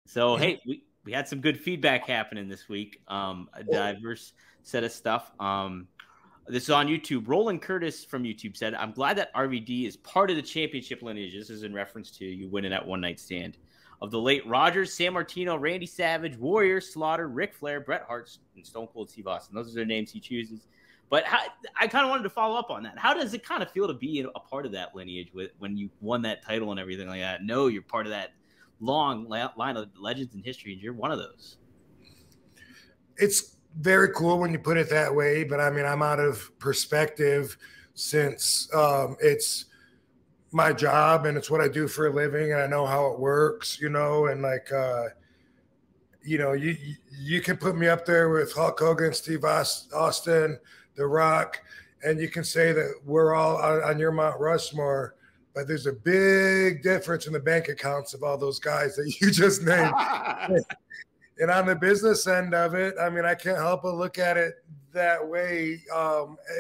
So, hey, we had some good feedback happening this week. A diverse set of stuff. This is on YouTube. Roland Curtis from YouTube said, I'm glad that RVD is part of the championship lineage. This is in reference to you winning that one night stand of the late Rogers, San Martino, Randy Savage, Warrior, Slaughter, Ric Flair, Bret Hart, and Stone Cold Steve Austin. Those are their names he chooses. But I kind of wanted to follow up on that. How does it kind of feel to be a part of that lineage when you won that title and everything like that? No, you're part of that long line of legends in history, and you're one of those. It's very cool when you put it that way, but I mean, I'm out of perspective since it's my job and it's what I do for a living, and I know how it works, and like, you can put me up there with Hulk Hogan, Steve Austin, The Rock, and you can say that we're all on your Mount Rushmore, but there's a big difference in the bank accounts of all those guys that you just named. And on the business end of it, I mean, I can't help but look at it that way,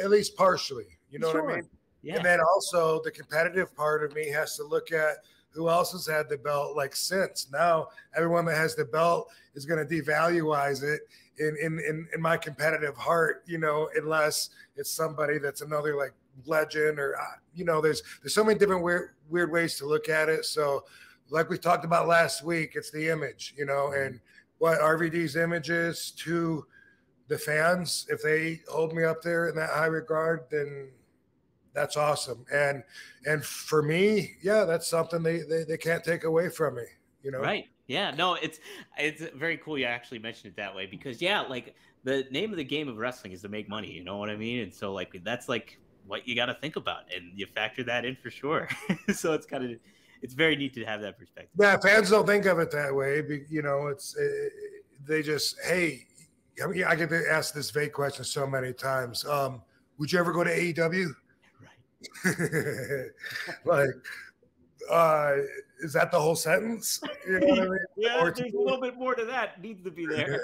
at least partially. You know what I mean? Yeah. And then also the competitive part of me has to look at who else has had the belt like since. Now everyone that has the belt is going to devaluize it in my competitive heart, unless it's somebody that's another like legend or there's so many different weird ways to look at it. So like we talked about last week, it's the image, and what RVD's image is to the fans. If they hold me up there in that high regard, then that's awesome. And for me, yeah, that's something they can't take away from me, Right. Yeah, no, it's very cool you actually mentioned it that way, because like the name of the game of wrestling is to make money, you know what I mean? And so like that's like what you got to think about, and you factor that in for sure. So it's very neat to have that perspective. Yeah, fans don't think of it that way. They just, hey, I mean, I get asked this vague question so many times. Would you ever go to AEW? Right. Like, is that the whole sentence? You know what I mean? Yeah, there's a little bit more to that. Needs to be there.